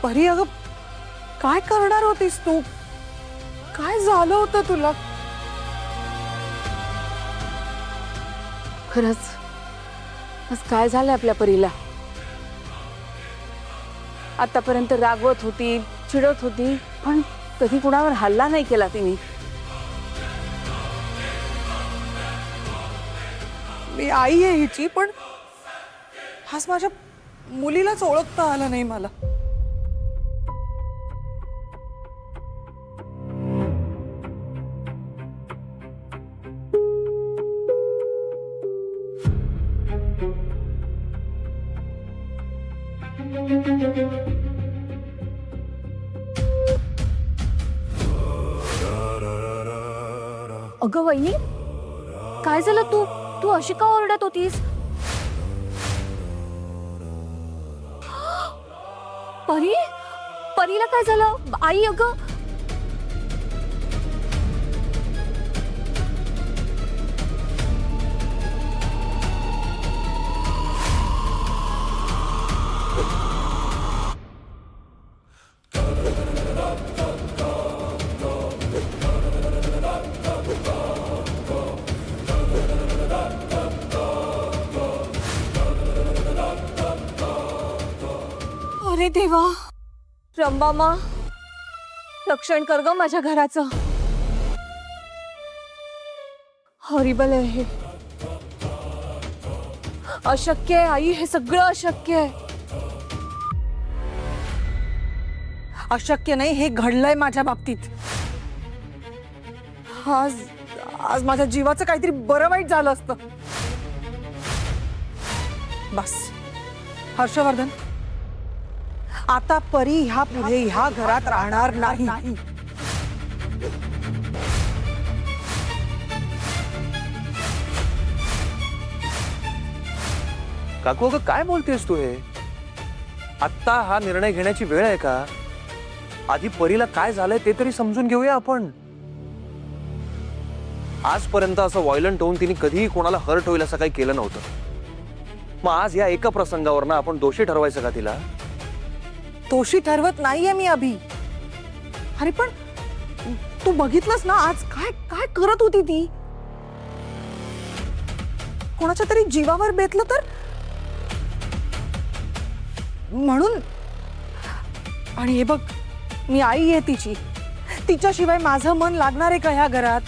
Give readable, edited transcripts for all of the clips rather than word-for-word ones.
परी अगं काय करणार होतीस तू? काय झालं होतं तुला? खरंच आज काय झालं आपल्या परीला? आतापर्यंत रागवत होती, चिडत होती, पण कधी कुणावर हल्ला नाही केला तिने. मी आई आहे हिची, पण आज माझ्या मुलीलाच ओळखता आलं नाही मला. अगं वहिनी, काय झालं? तू तू अशी का ओरडत होतीस? परी, परीला काय झालं? आई अगं. अरे देवा, रंबामा, रक्षण कर ग माझ्या घराचं. हॉरिबल आहे हे. अशक्य आहे आई, हे सगळं अशक्य आहे. अशक्य नाही, हे घडलंय माझ्या बाबतीत. आज आज माझ्या जीवाचं काहीतरी बरं वाईट झालं असतं. बस हर्षवर्धन, आता परी ह्या पुढे ह्या घरात राहणार नाही. काकू अगं काय बोलतेस तू? हे आत्ता हा निर्णय घेण्याची वेळ आहे का? आधी परीला काय झालंय ते तरी समजून घेऊया आपण. आजपर्यंत असं व्हायलंट होऊन तिने कधीही कोणाला हर्ट होईल असं काही केलं नव्हतं. मग आज या एका प्रसंगावरनं आपण दोषी ठरवायचं का तिला? दोषी ठरवत नाहीये मी अभि. अरे पण तू बघितलंस ना आज काय काय करत होती ती? कोणाच्या तरी जीवावर बेतलं तर म्हणून. आणि हे बघ, मी आई आहे तिची. तिच्याशिवाय माझं मन लागणार आहे का ह्या घरात?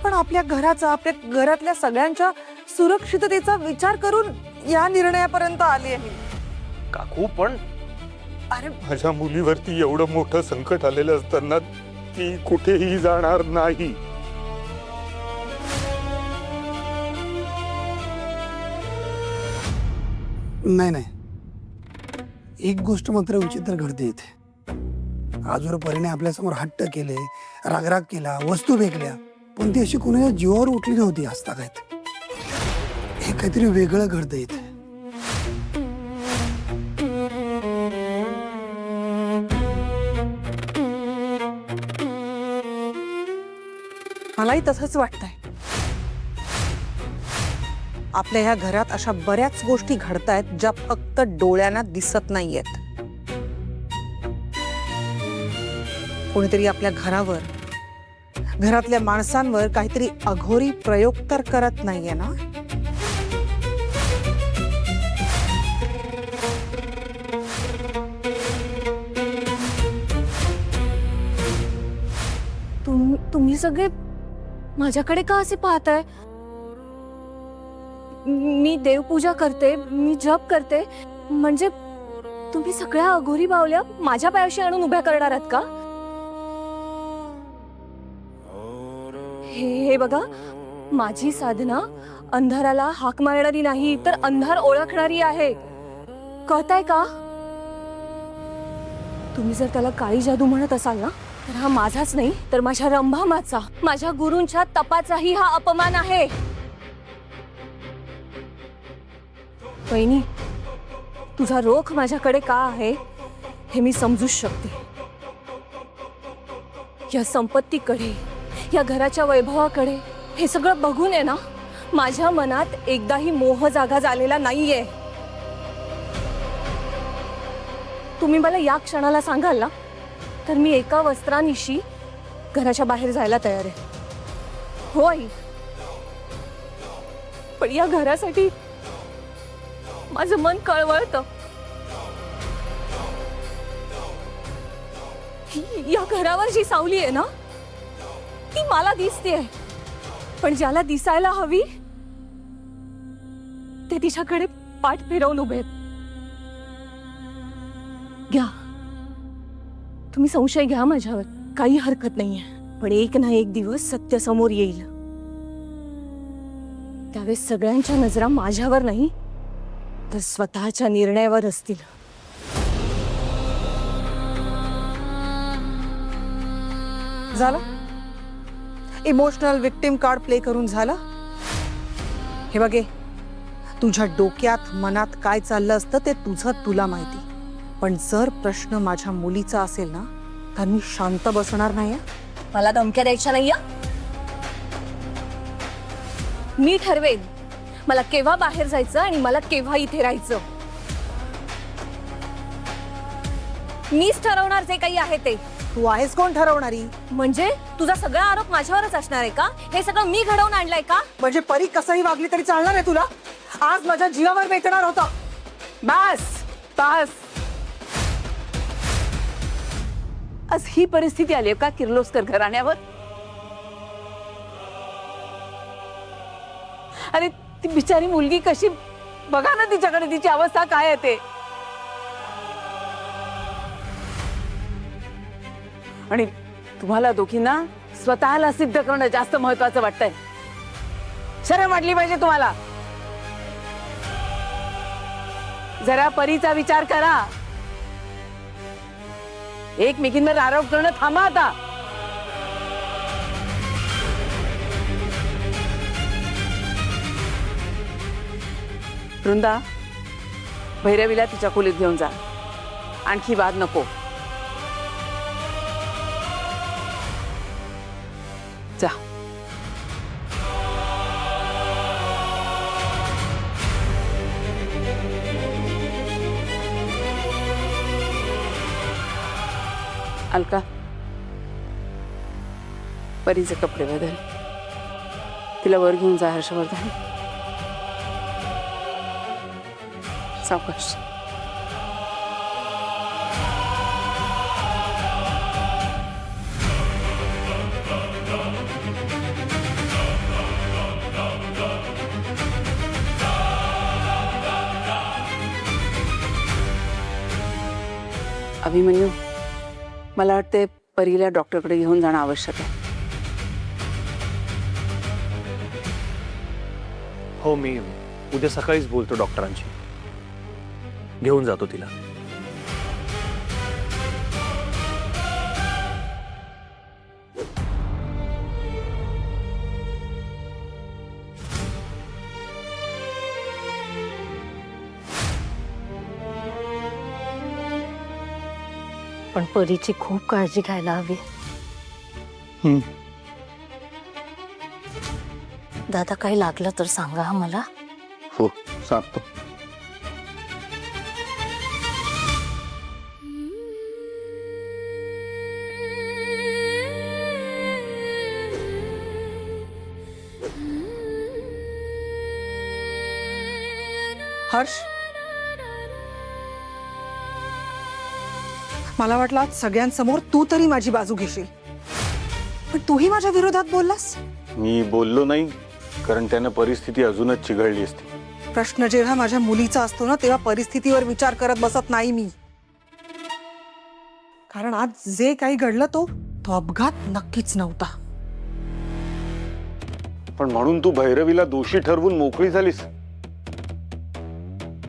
पण आपल्या घराचा, आपल्या घरातल्या सगळ्यांच्या सुरक्षिततेचा विचार करून या निर्णयापर्यंत आली आहे मी. काकू पण अरे माझ्या मुलीवरती एवढं मोठं संकट आलेलं असताना ती कुठेही जाणार नाही. नाही नाही, एक गोष्ट मात्र विचित्र घडते इथे. आजवर परीने आपल्यासमोर हट्ट केले, रागराग केला, वस्तू फेकल्या, पण ती अशी कोणाच्या जीवावर उठली नव्हती हसतागत. हे काहीतरी वेगळं घडतं इथे. मलाही तसंच वाटतंय. आपल्या ह्या घरात अशा बऱ्याच गोष्टी घडतायत ज्या फक्त डोळ्यांना दिसत नाहीयेत. कोणीतरी आपल्या घरावर, घरातल्या माणसांवर काहीतरी अघोरी प्रयोग तर करत नाहीये ना? तुम्ही सगळे माझ्याकडे का असे पाहताय? मी देवपूजा करते, मी जप करते, म्हणजे तुम्ही सगळ्या अघोरी बावल्या माझ्या पायाशी आणून उभ्या करणार आहात का? हे बघा, माझी साधना अंधाराला हाक मारणारी नाही, तर अंधार ओळखणारी आहे. कळताय का? तुम्ही जर त्याला काळी जादू म्हणत असाल ना, तर हा माझाच नाही, तर माझ्या रंभामाचा, माझ्या गुरूंच्या तपाचाही हा अपमान आहे. वहिनी, तुझा रोख माझ्याकडे का आहे हे मी समजूच शकते. या संपत्तीकडे, या घराच्या वैभवाकडे, हे सगळं बघून आहे ना, माझ्या मनात एकदाही मोह जागा झालेला नाहीये. तुम्ही मला या क्षणाला सांगाल ना, तर मी एका वस्त्रानिशी घराच्या बाहेर जायला तयार आहे. हो आई, पण या घरासाठी माझं मन कळवळतं. या घरावर जी सावली आहे ना, ती मला दिसतेय, पण ज्याला दिसायला हवी ते तिच्याकडे पाठ फिरवून उभे. घ्या, तुम्ही संशय घ्या माझ्यावर, काही हरकत नाहीये. पण एक ना एक दिवस सत्य समोर येईल. त्यावेळेस सगळ्यांच्या नजरा माझ्यावर नाही, तर स्वतःच्या निर्णयावर असतील. झालं? इमोशनल विक्टिम कार्ड प्ले करून झालं? हे बघे, तुझ्या डोक्यात मनात काय चाललं असतं ते तुझं तुला माहिती. पण जर प्रश्न माझ्या मुलीचा असेल ना, तर मी शांत बसणार नाही. मला धमक्या द्यायच्या नाहीये. मी ठरवेन मला केव्हा बाहेर जायचं आणि मला केव्हा इथे राहायचं. मीच ठरवणार जे काही आहे ते. तू आहेस कोण ठरवणारी? म्हणजे तुझा सगळा आरोप माझ्यावरच असणार आहे का? हे सगळं मी घडवून आणलंय का? म्हणजे परी कसंही वागली तरी चालणार आहे तुला? आज माझ्या जीवावर बेतणार होतं. बस बस. आज ही परिस्थिती आली का किर्लोस्कर घराण्यावर? अरे ती बिचारी मुलगी कशी, बघा ना तिच्याकडे, तिची अवस्था काय आहे ते. आणि तुम्हाला दोघींना स्वतःला सिद्ध करणं जास्त महत्वाचं वाटतंय. शरम वाटली पाहिजे तुम्हाला. जरा परीचा विचार करा. एकमेकींवर आरोप करणं थांबा आता. वृंदा, भैरवीला तिच्या खोलीत घेऊन जा. आणखी वाद नको. जा. अलका, परीचे कपडे बदल. तिला वर घेऊन जा हर्षवर्धन. सावकाश. अभिमन्यू, मला वाटते परीला डॉक्टरकडे घेऊन जाणं आवश्यक आहे. हो, मी उद्या सकाळीच बोलतो डॉक्टरांशी. घेऊन जातो तिला. पण परीची खूप काळजी घ्यायला हवी. दादा काही लागलं तर सांगा हा मला. हो, सांगतो. हर्ष, मला वाटलं आज सगळ्यांसमोर तू तरी माझी बाजू घेशील, पण तूही माझ्या विरोधात बोललास. मी बोललो नाही, कारण त्यानं परिस्थिती अजूनच चिघळली असती. प्रश्न जेव्हा माझ्या मुलीचा असतो ना, तेव्हा परिस्थितीवर विचार करत बसत नाही मी. कारण आज जे काही घडलं तो अपघात नक्कीच नव्हता. पण म्हणून तू भैरवीला दोषी ठरवून मोकळी झालीस?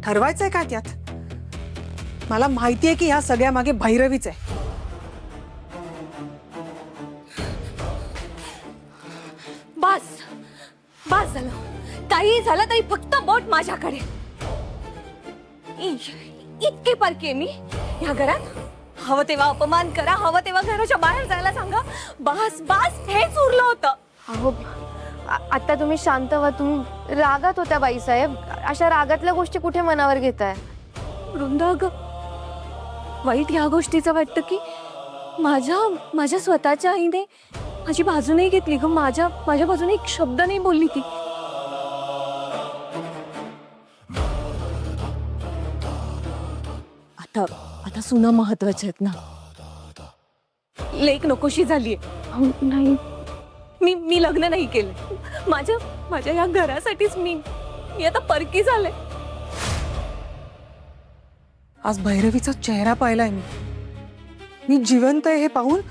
ठरवायचंय काय त्यात? मला माहितीये की ह्या सगळ्या मागे भैरवीच आहे. बस बस झालं. काही झालं तरी फक्त बोट माझ्याकडे. इतके परके मी या घरात. हवं तेव्हा अपमान करा, हवं तेव्हा घराच्या बाहेर जायला सांगा. बस बस हेच उरलं होतं. अहो, आता तुम्ही शांत व्हा. तुम्ही रागात होत्या बाईसाहेब. अशा रागातल्या गोष्टी कुठे मनावर घेताय? वृंदा, अगं वाईट ह्या गोष्टीचं वाटतं की माझ्या स्वतःच्या आईने माझी बाजू नाही घेतली ग. माझ्या बाजूने एक शब्द नाही बोलली ती. आता सुना महत्वाच्या आहेत ना. लेक नकोशी झालीये. नाही, मी लग्न नाही केलं. माझ्या या घरासाठीच मी आता परकी झाले. आज भैरवीचा चेहरा पाहिलाय मी जिवंत आहे हे पाहून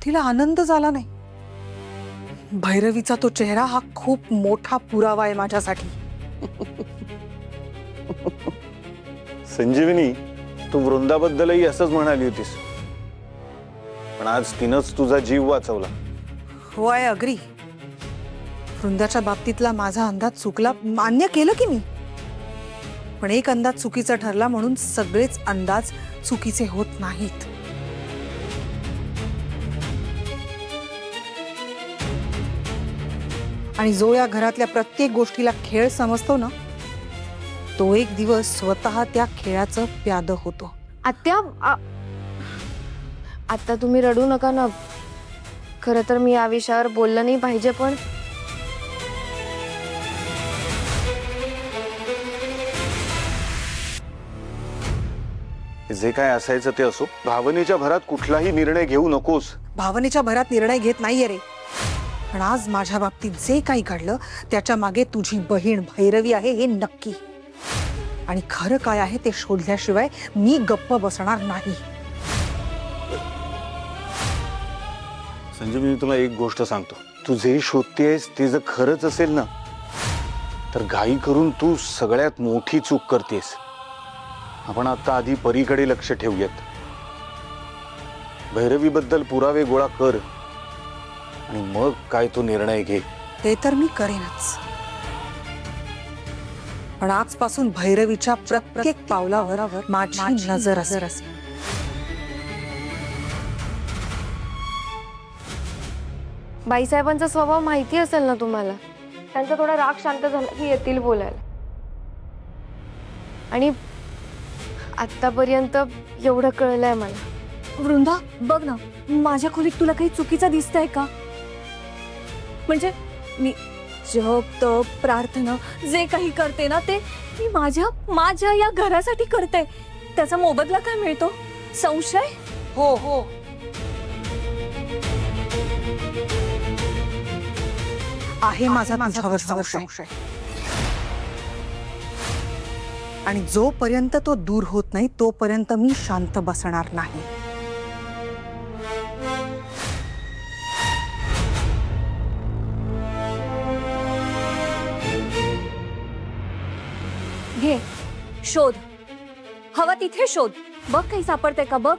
तिला आनंद झाला नाही. भैरवीचा तो चेहरा हा खूप मोठा पुरावा आहे माझ्यासाठी. संजीवनी, तू वृंदाबद्दलही असंच म्हणाली होतीस, पण आज तिनंच तुझा जीव वाचवला. हो, आय अग्री. वृंदाच्या बाबतीतला माझा अंदाज चुकला, मान्य केलं की मी. पण एक अंदाज चुकीचा ठरला म्हणून सगळेच अंदाज चुकीचे होत नाहीत. आणि जो या घरातल्या प्रत्येक गोष्टीला खेळ समजतो ना, तो एक दिवस स्वतः त्या खेळाचं प्याद होतो. आत्या आता तुम्ही रडू नका ना. खरं तर मी या विषयावर बोललं नाही पाहिजे, पण जे काय असायचं ते असो, भावनेच्या भरात कुठलाही निर्णय घेऊ नकोस. भावनेच्या भरात निर्णय घेत नाहीये रे. पण आज माझ्या बाबतीत जे काही घडलं त्याच्या मागे तुझी बहीण भैरवी आहे हे नक्की. आणि खरं काय आहे ते शोधल्याशिवाय मी गप्प बसणार नाही. संजय, मी तुला एक गोष्ट सांगतो. तू जे शोधतेस ते जर खरंच असेल ना, तर घाई करून तू सगळ्यात मोठी चूक करतेस. आपण आता आधी परीकडे लक्ष ठेवूयात. भैरवीबद्दल पुरावे गोळा कर आणि मग काय तो निर्णय घे. ते तर मी करेनच. पण आजपासून भैरवीच्या प्रत्येक पावलावर माझी नजर असेल. बाईसाहेबांचा स्वभाव माहिती असेल ना तुम्हाला. त्यांचा थोडा राग शांत झाला की येतील बोलायला. आणि आतापर्यंत एवढं कळलंय मला. वृंदा, बघ ना, माझ्या खोलीत तुला काही चुकीचं दिसतंय का? म्हणजे मी जप, तप, प्रार्थना जे काही करते ना, ते मी माझ्या या घरासाठी करते. त्याचा मोबदला काय मिळतो? संशय? हो हो, आहे माझा तुझ्यावर संशय. आणि जोपर्यंत तो दूर होत नाही तोपर्यंत मी शांत बसणार नाही. घे, शोध. हवा तिथे शोध. बघ काही सापडते का बघ.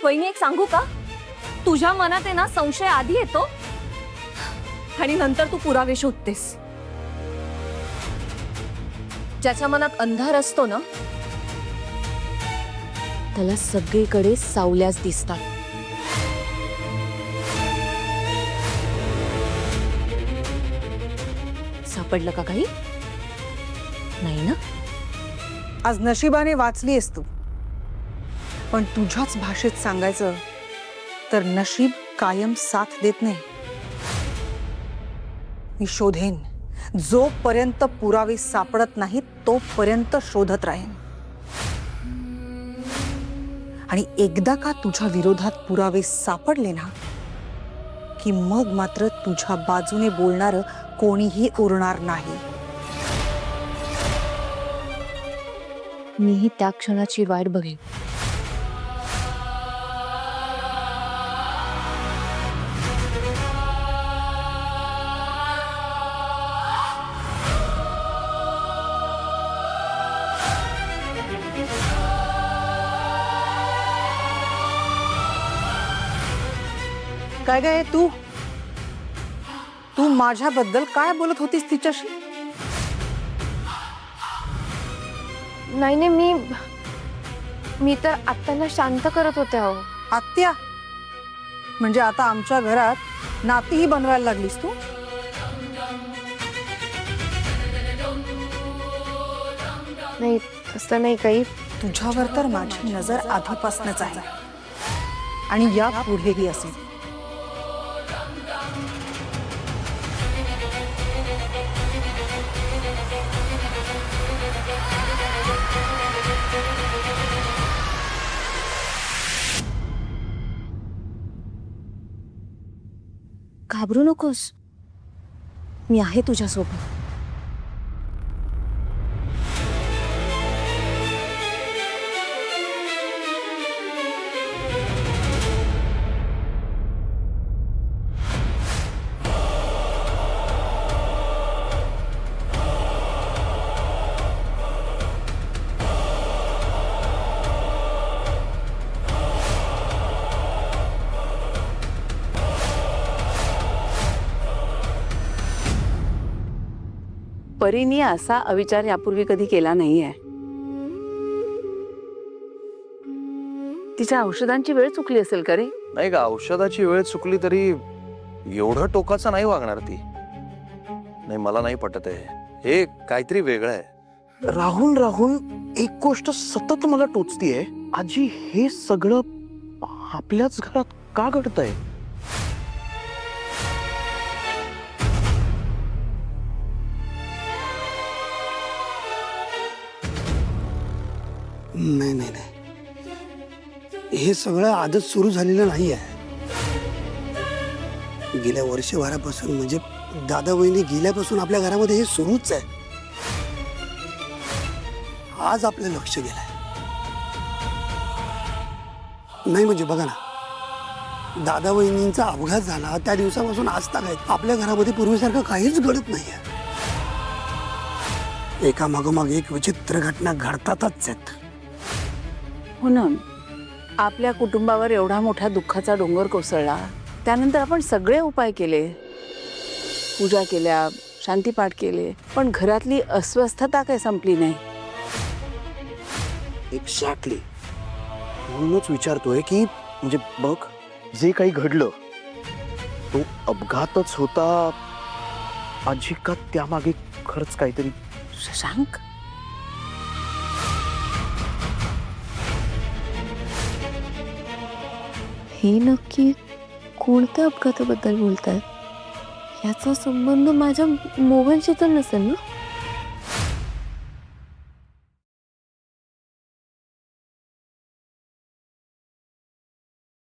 वहिनी, एक सांगू का? तुझ्या मनात आहे ना संशय आधी येतो आणि नंतर तू पुरावे शोधतेस. ज्याच्या मनात अंधार असतो ना, त्याला सगळीकडे सावल्याच दिसतात. सापडलं का काही? नाही ना? आज नशिबाने वाचलीयस तू. पण तुझ्याच भाषेत सांगायचं तर नशीब कायम साथ देत नाही. मी शोधेन. जोपर्यंत पुरावे सापडत नाहीत तोपर्यंत शोधत राहीन. आणि एकदा का तुझ्या विरोधात पुरावे सापडले ना, की मग मात्र तुझ्या बाजूने बोलणारं कोणीही उरणार नाही. मीही त्या क्षणाची वाट बघेन. काय काय तू माझ्याबद्दल काय बोलत होतीस तिच्याशी? नाही नाही, मी तर आत्यांना शांत करत होते. अहो, आत्या म्हणजे आता आमच्या घरात नातीही बनवायला लागलीस तू? नाही तसं नाही काही. तुझ्यावर तर माझी नजर आधीपासूनच आहे आणि या पुढेही असेल. घाबरू नकोस, मी आहे तुझ्यासोबत. परीने असा अविचार यापूर्वी कधी केला नाहीये. तिच्या औषधांची वेळ चुकली असेल का रे? नाही का, औषधाची वेळ चुकली तरी एवढं टोकाचं नाही वागणार ती. नाही, मला नाही पटत आहे. हे काहीतरी वेगळं आहे. राहून राहून एक गोष्ट सतत मला टोचतीये, आजी हे सगळं आपल्याच घरात का घडतंय? नाही नाही नाही, हे सगळं आजच सुरू झालेलं नाही आहे. गेल्या वर्षभरापासून, म्हणजे दादा वहिनी गेल्यापासून आपल्या घरामध्ये हे सुरूच आहे. आज आपलं लक्ष गेलंय. नाही म्हणजे बघा ना, दादा वहिनींचा अपघात झाला त्या दिवसापासून आज तक आपल्या घरामध्ये पूर्वीसारखं काहीच घडत नाहीये. एका मागोमाग एक विचित्र घटना घडतातच आहेत. हो ना, आपल्या कुटुंबावर एवढा मोठा दुःखाचा डोंगर कोसळला, त्यानंतर आपण सगळे उपाय केले, पूजा केल्या, शांतीपाठ केले, पण घरातली अस्वस्थता काही संपली नाही. एक्झॅक्टली. म्हणूनच विचारतोय की म्हणजे बघ, जे काही घडलं तो अपघातच होता आजी, का त्यामागे खरंच काहीतरी? शशांक, हे नक्की कोणत्या अपघाताबद्दल बोलतायत? याचा संबंध माझ्या मोबाईलशी तर नसेल ना?